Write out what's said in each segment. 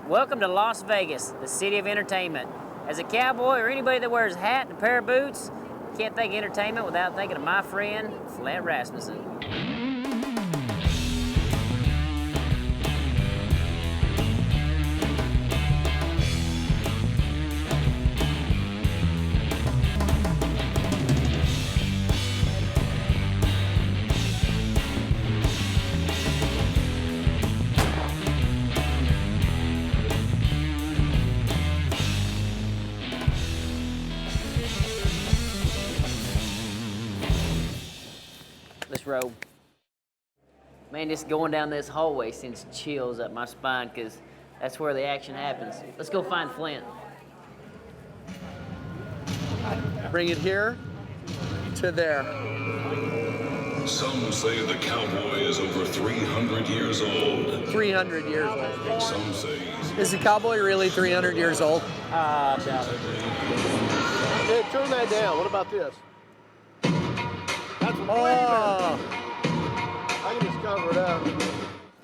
Welcome to Las Vegas, the city of entertainment. As a cowboy or anybody that wears a hat and a pair of boots, can't think of entertainment without thinking of my friend, Flint Rasmussen. Let's roll. Man, just going down this hallway sends chills up my spine because that's where the action happens. Let's go find Flint. Bring it here to there. Some say the cowboy is over 300 years old. 300 years old. Some say Is the cowboy really 300 years old? Doubt it. Hey, turn that down. What about this? That's Oh. I can just cover it up.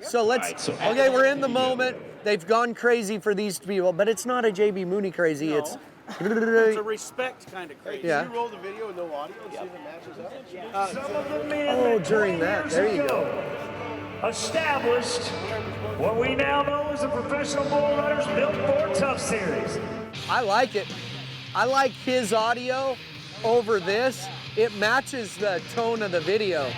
So let's, okay, we're in the moment. They've gone crazy for these people, but it's not a JB Mooney crazy. No. It's It's a respect kind of crazy. Yeah. Can you roll the video with no audio and see if it matches up? Some of the men Oh, that during 20 that, years there you ago established what we now know as the Professional Bull Riders Built for Tough series. I like it. I like his audio over this. It matches the tone of the video.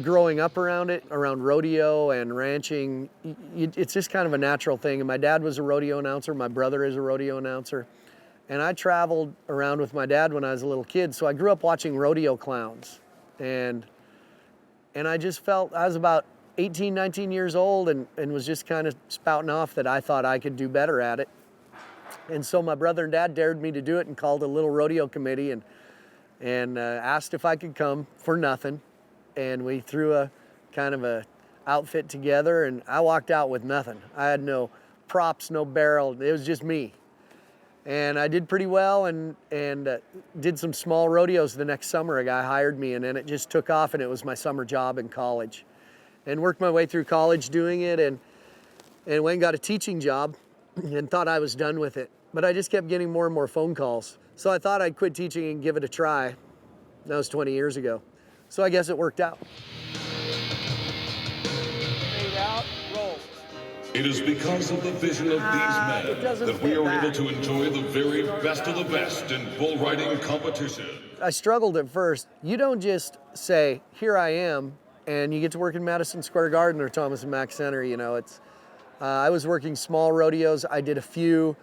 Growing up around it, around rodeo and ranching, it's just kind of a natural thing. And my dad was a rodeo announcer, my brother is a rodeo announcer. And I traveled around with my dad when I was a little kid, so I grew up watching rodeo clowns. And I just felt, I was about 18, 19 years old and was just kind of spouting off that I thought I could do better at it. And so my brother and dad dared me to do it and called a little rodeo committee and asked if I could come for nothing. And we threw a kind of a outfit together and I walked out with nothing. I had no props, no barrel, it was just me. And I did pretty well and did some small rodeos the next summer. A guy hired me and then it just took off and it was my summer job in college. And worked my way through college doing it and went and got a teaching job and thought I was done with it. But I just kept getting more and more phone calls. So I thought I'd quit teaching and give it a try. That was 20 years ago. So I guess it worked out. Fade out, roll. it is because of the vision of these men doesn't that we fit are back. able to enjoy the very best of the best in bull riding competition. I struggled at first. You don't just say, here I am, and you get to work in Madison Square Garden or Thomas and Mack Center. You know, it's. I was working small rodeos. I did a few.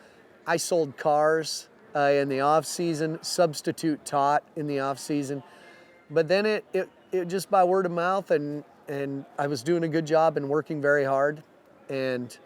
I sold cars in the off season, substitute taught in the off season. But then it just by word of mouth and I was doing a good job and working very hard and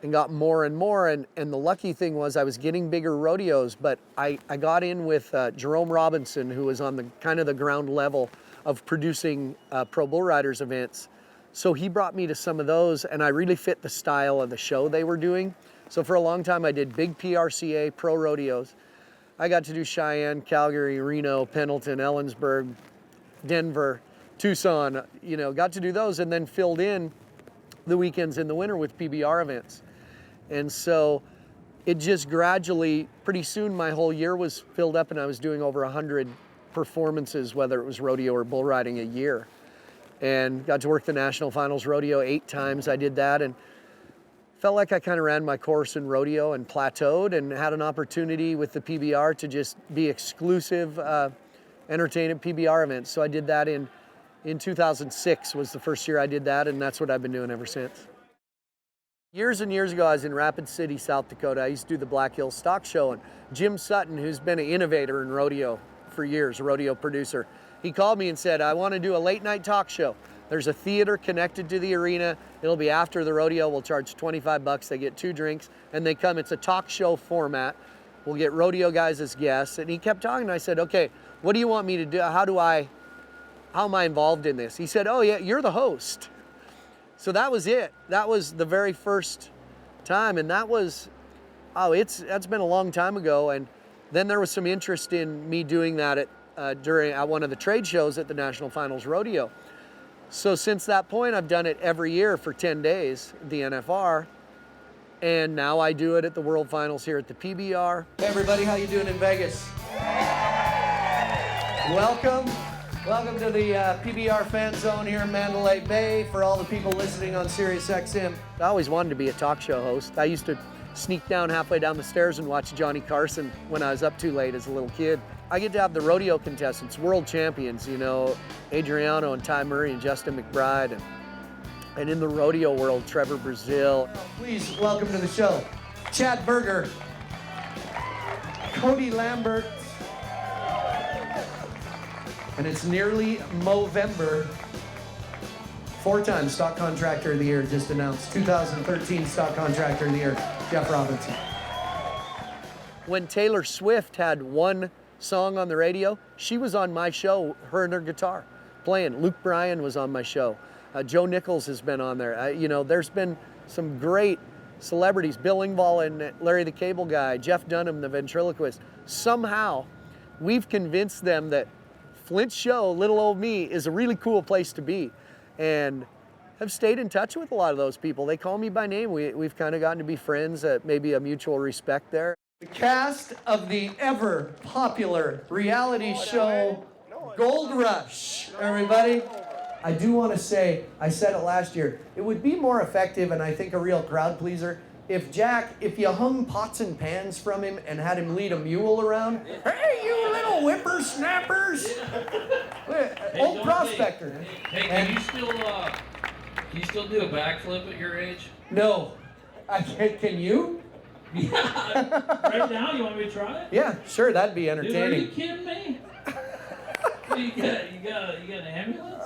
got more and more. And the lucky thing was I was getting bigger rodeos, but I got in with Jerome Robinson, who was on the kind of the ground level of producing pro bull riders events. So he brought me to some of those and I really fit the style of the show they were doing. So for a long time I did big PRCA pro rodeos. I got to do Cheyenne, Calgary, Reno, Pendleton, Ellensburg, Denver, Tucson, you know, got to do those and then filled in the weekends in the winter with PBR events. And so it just gradually, pretty soon my whole year was filled up and I was doing over 100 performances, whether it was rodeo or bull riding a year. And got to work the National Finals Rodeo 8 times. I did that and felt like I kind of ran my course in rodeo and plateaued and had an opportunity with the PBR to just be exclusive entertainment PBR events. So I did that in 2006 was the first year I did that, and that's what I've been doing ever since. Years and years ago, I was in Rapid City, South Dakota. I used to do the Black Hills Stock Show, and Jim Sutton, who's been an innovator in rodeo for years, a rodeo producer, he called me and said, I want to do a late night talk show. There's a theater connected to the arena. It'll be after the rodeo. We'll charge $25. They get 2 drinks, and they come. It's a talk show format. We'll get rodeo guys as guests. And he kept talking, and I said, okay, what do you want me to do? How am I involved in this? He said, oh yeah, you're the host. So that was it. That was the very first time. And that was, that's been a long time ago. And then there was some interest in me doing that at one of the trade shows at the National Finals Rodeo. So since that point, I've done it every year for 10 days, the NFR, and now I do it at the World Finals here at the PBR. Hey everybody, how you doing in Vegas? Welcome to the PBR fan zone here in Mandalay Bay. For all the people listening on Sirius XM, I always wanted to be a talk show host. I used to sneak down halfway down the stairs and watch Johnny Carson when I was up too late as a little kid. I get to have the rodeo contestants, world champions, you know, Adriano and Ty Murray and Justin McBride, and in the rodeo world, Trevor Brazil. Please welcome to the show, Chad Berger, Cody Lambert, and it's nearly Movember. 4-time Stock Contractor of the Year just announced. 2013 Stock Contractor of the Year, Jeff Robinson. When Taylor Swift had one song on the radio, she was on my show, her and her guitar, playing. Luke Bryan was on my show. Joe Nichols has been on there. You know, there's been some great celebrities, Bill Engvall and Larry the Cable Guy, Jeff Dunham, the ventriloquist. Somehow, we've convinced them that Flint's show, Little Old Me, is a really cool place to be. And have stayed in touch with a lot of those people. They call me by name. We've kind of gotten to be friends, maybe a mutual respect there. The cast of the ever popular reality show Gold Rush, everybody. I do want to say, I said it last year, it would be more effective and I think a real crowd pleaser if you hung pots and pans from him and had him lead a mule around. Hey, you little whippersnappers! Old prospector. Hey, can you still do a backflip at your age? No. Can you? Yeah. Right now, you want me to try it? Yeah, sure, that'd be Dude, entertaining. are you kidding me? you got an ambulance?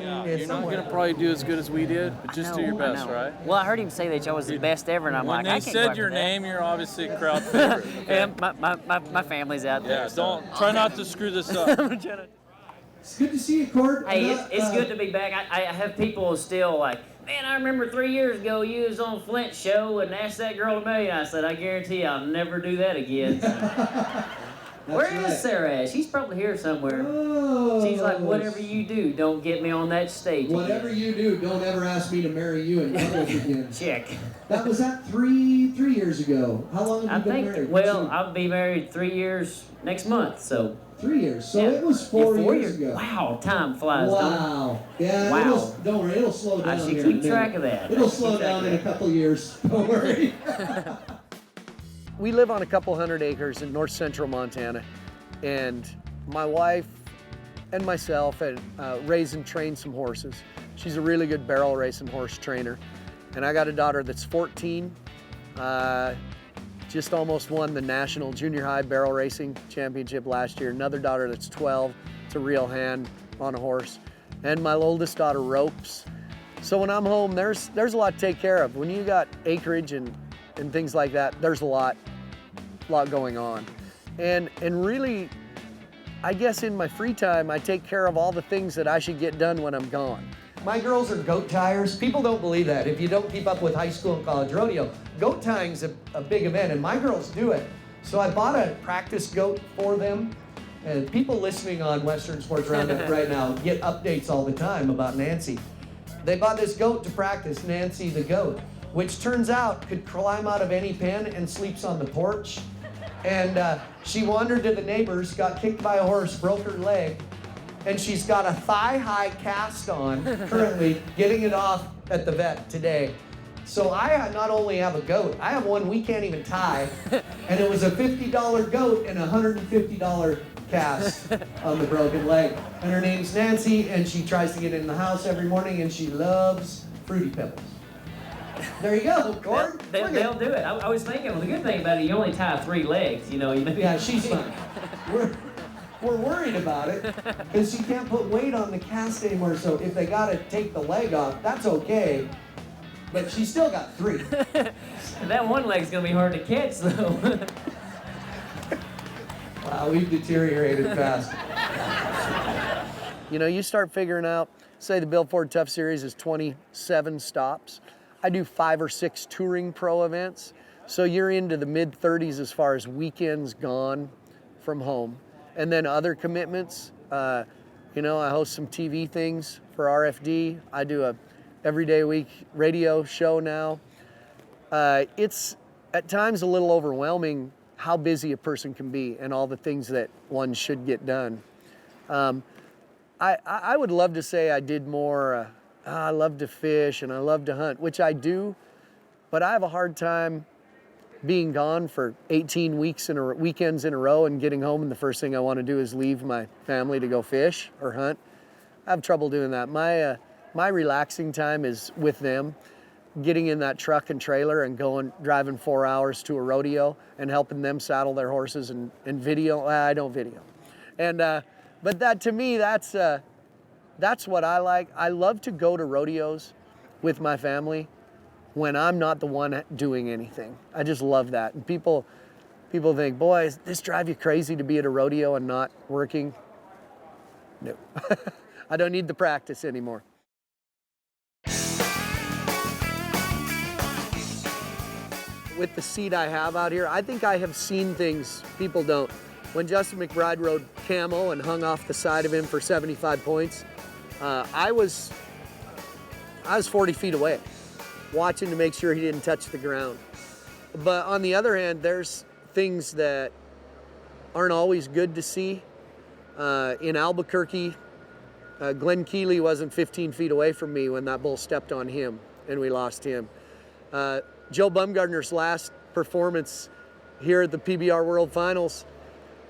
You're not going to probably do as good as we did, but just do your best, right? Well, I heard him say that y'all was the best ever, and I'm When like, I they can't go said after your that. name, you're obviously a crowd favorite. Okay? Yeah, my family's out there. Yeah, so. try not to screw this up. It's good to see you, Cord. Hey, it's good to be back. I have people still like, man, I remember 3 years ago you was on Flint's show and asked that girl to marry you. I said, I guarantee I'll never do that again. Where is Sarah at? She's probably here somewhere. Oh. She's like, whatever you do, don't get me on that stage. Whatever you do, don't ever ask me to marry you in public again. Check. That was that three years ago. How long have you been married? Well, I'll be married 3 years next month, so. 3 years. So yeah. it was 4 years ago. Wow, time flies. Wow. Yeah. Wow. Don't worry, it'll slow down. I should here keep in a minute. track of that. It'll slow down in a couple years. Don't worry. We live on a couple hundred acres in north central Montana, and my wife and myself had raised and trained some horses. She's a really good barrel racing horse trainer, and I got a daughter that's 14. Just almost won the National Junior High Barrel Racing Championship last year. Another daughter that's 12. It's a real hand on a horse. And my oldest daughter ropes. So when I'm home, there's a lot to take care of. When you got acreage and things like that, there's a lot going on. And really, I guess in my free time, I take care of all the things that I should get done when I'm gone. My girls are goat tiers. People don't believe that. If you don't keep up with high school and college rodeo, goat tying's a big event, and my girls do it. So I bought a practice goat for them. And people listening on Western Sports Roundup right now get updates all the time about Nancy. They bought this goat to practice, Nancy the goat, which turns out could climb out of any pen and sleeps on the porch. And she wandered to the neighbors, got kicked by a horse, broke her leg, and she's got a thigh-high cast on, currently getting it off at the vet today. So I not only have a goat, I have one we can't even tie, and it was a $50 goat and a $150 cast on the broken leg. And her name's Nancy, and she tries to get in the house every morning, and she loves Fruity Pebbles. There you go, Cord. They'll do it. I was thinking, well, the good thing about it, you only tie 3 legs, you know. Yeah, she's fine. We're worried about it because she can't put weight on the cast anymore. So if they got to take the leg off, that's okay. But she's still got 3. That one leg's gonna be hard to catch, though. Wow, we've deteriorated fast. You know, you start figuring out, say the Bill Ford Tough Series is 27 stops. I do 5 or 6 touring pro events. So you're into the mid-30s as far as weekends gone from home. And then other commitments, You know, I host some TV things for RFD. I do a everyday week radio show now. It's at times a little overwhelming how busy a person can be and all the things that one should get done. I would love to say I did more. I love to fish and I love to hunt, which I do, but I have a hard time being gone for 18 weekends in a row and getting home, and the first thing I want to do is leave my family to go fish or hunt. I have trouble doing that. My relaxing time is with them, getting in that truck and trailer and driving 4 hours to a rodeo and helping them saddle their horses and video. I don't video. And but that, to me, that's what I like. I love to go to rodeos with my family when I'm not the one doing anything. I just love that. And people think, boy, does this drive you crazy to be at a rodeo and not working? No. I don't need the practice anymore. With the seat I have out here, I think I have seen things people don't. When Justin McBride rode Camo and hung off the side of him for 75 points, I was 40 feet away, watching to make sure he didn't touch the ground. But on the other hand, there's things that aren't always good to see. In Albuquerque, Glenn Keeley wasn't 15 feet away from me when that bull stepped on him and we lost him. Joe Bumgardner's last performance here at the PBR World Finals,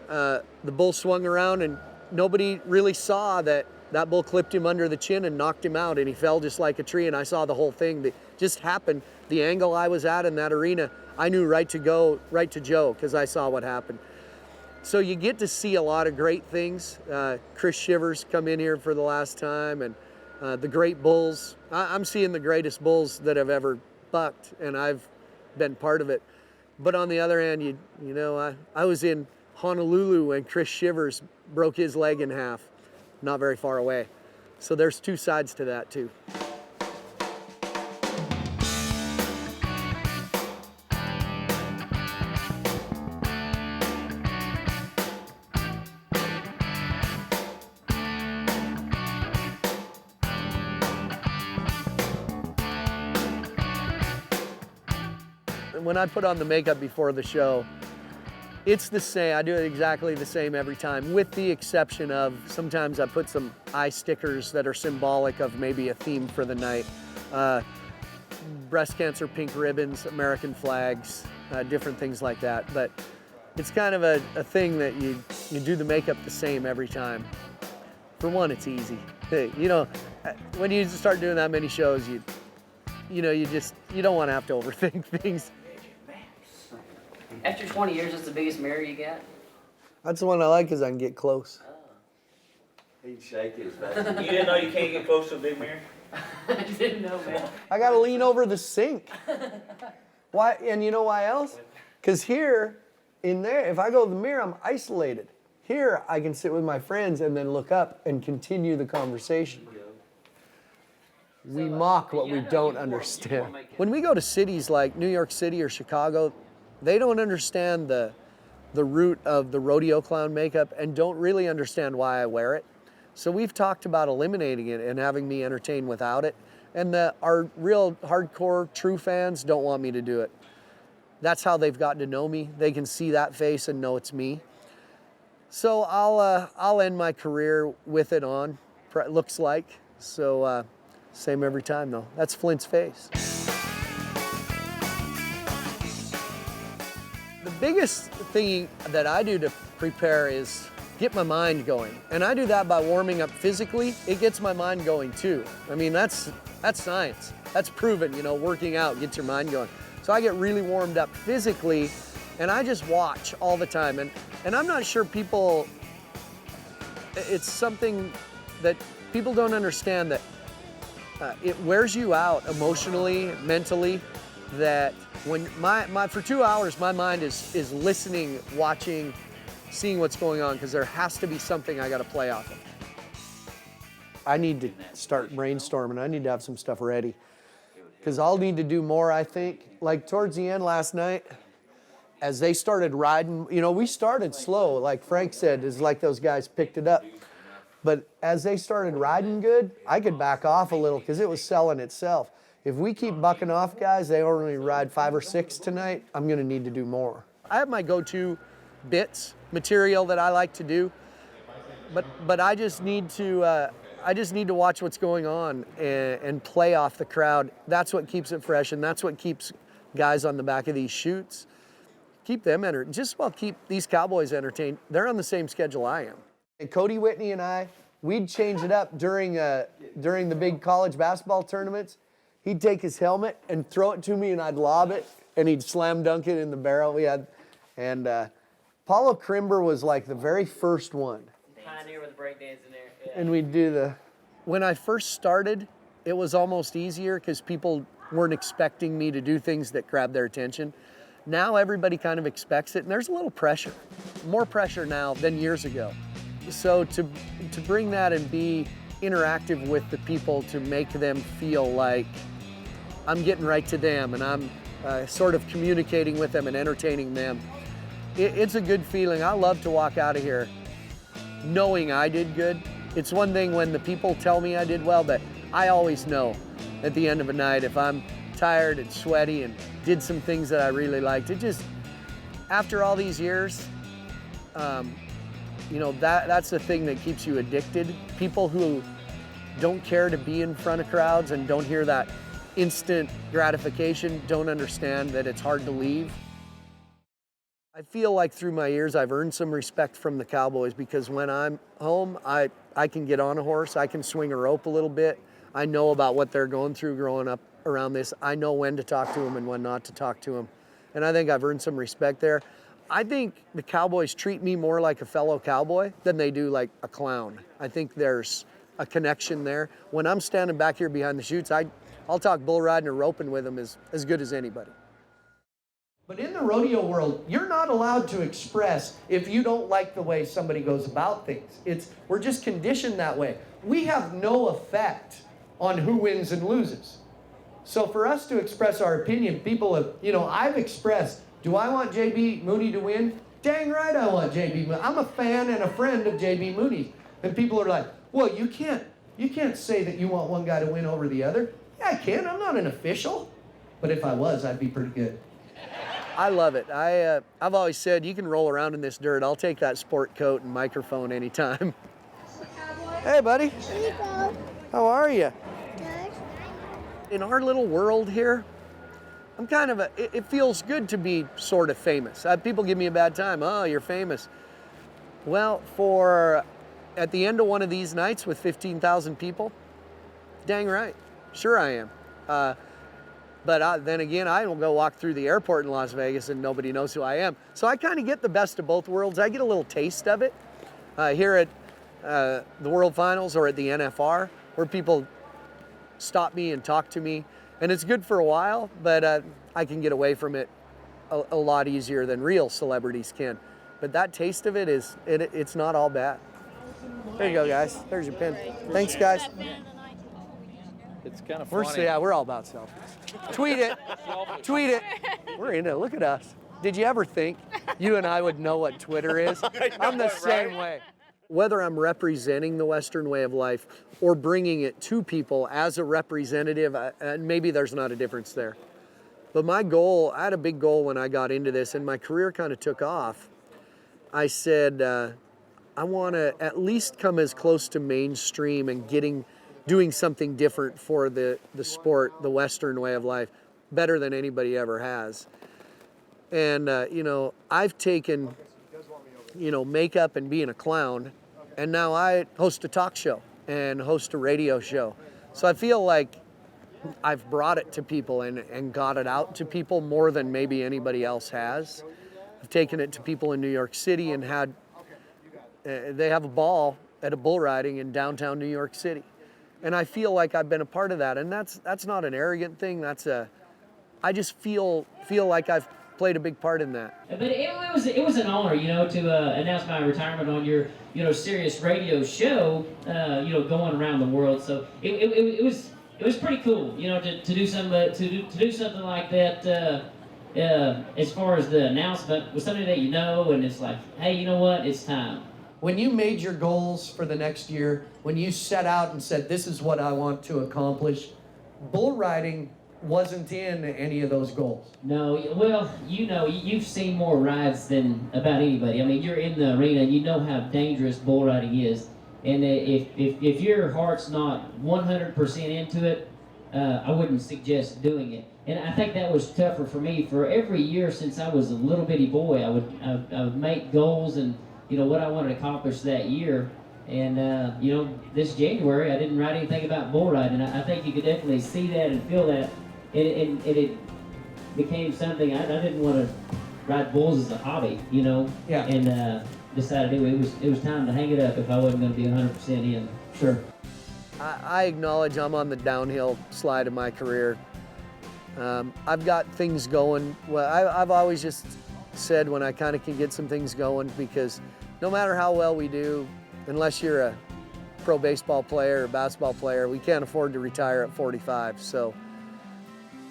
the bull swung around and nobody really saw that bull clipped him under the chin and knocked him out, and he fell just like a tree, and I saw the whole thing that just happened. The angle I was at in that arena, I knew right to Joe, because I saw what happened. So you get to see a lot of great things. Chris Shivers come in here for the last time, and the great bulls. I'm seeing the greatest bulls that have ever bucked, and I've been part of it. But on the other hand, you know, I was in Honolulu when Chris Shivers broke his leg in half, not very far away. So there's two sides to that too. When I put on the makeup before the show, it's the same. I do it exactly the same every time, with the exception of sometimes I put some eye stickers that are symbolic of maybe a theme for the night. Breast cancer pink ribbons, American flags, different things like that. But it's kind of a thing that you do the makeup the same every time. For one, it's easy. You know, when you start doing that many shows, you don't want to have to overthink things. After 20 years, what's the biggest mirror you got? That's the one I like because I can get close. He'd shake his back. You didn't know you can't get close to a big mirror? I didn't know, man. I got to lean over the sink. Why? And you know why else? Because here, in there, if I go to the mirror, I'm isolated. Here, I can sit with my friends and then look up and continue the conversation. We mock what we don't understand. When we go to cities like New York City or Chicago, they don't understand the root of the rodeo clown makeup and don't really understand why I wear it. So we've talked about eliminating it and having me entertain without it. And our real hardcore true fans don't want me to do it. That's how they've gotten to know me. They can see that face and know it's me. So I'll end my career with it on, looks like. So same every time though. That's Flint's face. The biggest thing that I do to prepare is get my mind going. And I do that by warming up physically. It gets my mind going too. I mean, that's science. That's proven, you know, working out gets your mind going. So I get really warmed up physically and I just watch all the time. And I'm not sure it's something that people don't understand, that it wears you out emotionally, mentally, that when for 2 hours, my mind is listening, watching, seeing what's going on, because there has to be something I got to play off of. I need to start brainstorming. I need to have some stuff ready, because I'll need to do more, I think. Like towards the end last night, as they started riding, you know, we started slow. Like Frank said, it's like those guys picked it up. But as they started riding good, I could back off a little because it was selling itself. If we keep bucking off guys, they only ride 5 or 6 tonight, I'm going to need to do more. I have my go-to bits, material that I like to do, but I just need to watch what's going on and play off the crowd. That's what keeps it fresh, and that's what keeps guys on the back of these chutes. Keep them entertained, just well keep these cowboys entertained. They're on the same schedule I am. And Cody Whitney and I, we'd change it up during the big college basketball tournaments. He'd take his helmet and throw it to me, and I'd lob it, and he'd slam dunk it in the barrel. And Paulo Crimber was like the very first one. Pioneer with breakdancing there. Yeah. And we'd do when I first started, it was almost easier because people weren't expecting me to do things that grabbed their attention. Now everybody kind of expects it, and there's a little pressure, more pressure now than years ago. So to bring that and be interactive with the people, to make them feel like I'm getting right to them and I'm sort of communicating with them and entertaining them, it's a good feeling. I love to walk out of here knowing I did good. It's one thing when the people tell me I did well, but I always know at the end of a night if I'm tired and sweaty and did some things that I really liked. It just, after all these years, you know, that's the thing that keeps you addicted. People who don't care to be in front of crowds and don't hear that instant gratification don't understand that it's hard to leave. I feel like through my years I've earned some respect from the cowboys because when I'm home, I can get on a horse, I can swing a rope a little bit. I know about what they're going through growing up around this. I know when to talk to them and when not to talk to them. And I think I've earned some respect there. I think the cowboys treat me more like a fellow cowboy than they do like a clown. I think there's a connection there. When I'm standing back here behind the chutes, I'll talk bull riding or roping with them as good as anybody. But in the rodeo world, you're not allowed to express if you don't like the way somebody goes about things. We're just conditioned that way. We have no effect on who wins and loses. So for us to express our opinion, people have, you know, I've expressed, do I want J.B. Mooney to win? Dang right I want J.B. Mooney. I'm a fan and a friend of J.B. Mooney. And people are like, well, you can't say that you want one guy to win over the other. Yeah, I can. I'm not an official. But if I was, I'd be pretty good. I love it. I've always said you can roll around in this dirt. I'll take that sport coat and microphone anytime. Hey, buddy. How are you? Good. In our little world here, I'm kind of it feels good to be sort of famous. People give me a bad time. Oh, you're famous. Well, at the end of one of these nights with 15,000 people, dang right. Sure I am. But then again, I don't go walk through the airport in Las Vegas and nobody knows who I am. So I kind of get the best of both worlds. I get a little taste of it here at the World Finals or at the NFR, where people stop me and talk to me. And it's good for a while, but I can get away from it a lot easier than real celebrities can. But that taste of it it's not all bad. There you go, guys. There's your pin. Thanks, guys. It's kind of funny. We're all about selfies. Tweet it. Tweet it. We're into it. Look at us. Did you ever think you and I would know what Twitter is? I'm the same way. Whether I'm representing the Western way of life or bringing it to people as a representative, and maybe there's not a difference there. But my goal, I had a big goal when I got into this and my career kind of took off. I said, I want to at least come as close to mainstream and doing something different for the sport, the Western way of life, better than anybody ever has. And, you know, I've taken, you know, makeup and being a clown, and now I host a talk show and host a radio show. So I feel like I've brought it to people and got it out to people more than maybe anybody else has. I've taken it to people in New York City and they have a ball at a bull riding in downtown New York City. And I feel like I've been a part of that. And that's not an arrogant thing. I just feel like I've played a big part in that. But it was an honor, you know, to announce my retirement on your, you know, Sirius radio show, you know, going around the world. So it was pretty cool, you know, to do something like that. As far as the announcement with somebody that you know, and it's like, hey, you know what, it's time. When you made your goals for the next year, when you set out and said, this is what I want to accomplish, bull riding wasn't in any of those goals. No, well, you've seen more rides than about anybody. I mean, you're in the arena, and you know how dangerous bull riding is. And if your heart's not 100% into it, I wouldn't suggest doing it. And I think that was tougher for me. For every year since I was a little bitty boy, I would make goals and what I wanted to accomplish that year. And this January I didn't write anything about bull riding. I think you could definitely see that and feel that. And it became something I didn't want to ride bulls as a hobby, Yeah. And decided it was time to hang it up if I wasn't going to be 100% in. Sure. I acknowledge I'm on the downhill slide of my career. I've got things going. Well, I've always just said when I kind of can get some things going, because no matter how well we do, unless you're a pro baseball player or basketball player, we can't afford to retire at 45. So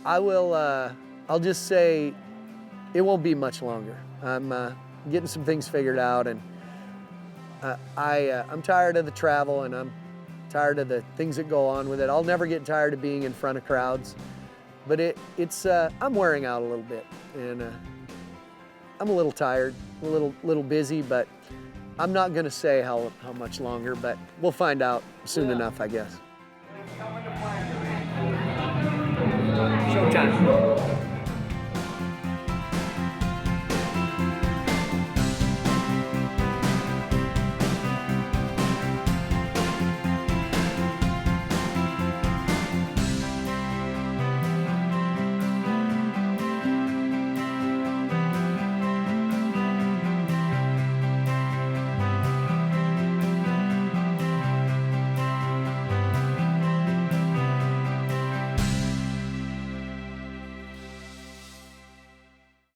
I'll just say it won't be much longer. I'm getting some things figured out, and I'm tired of the travel, and I'm tired of the things that go on with it. I'll never get tired of being in front of crowds, but I'm wearing out a little bit, and I'm a little tired, a little busy, but I'm not gonna say how much longer, but we'll find out soon enough, I guess. Showtime.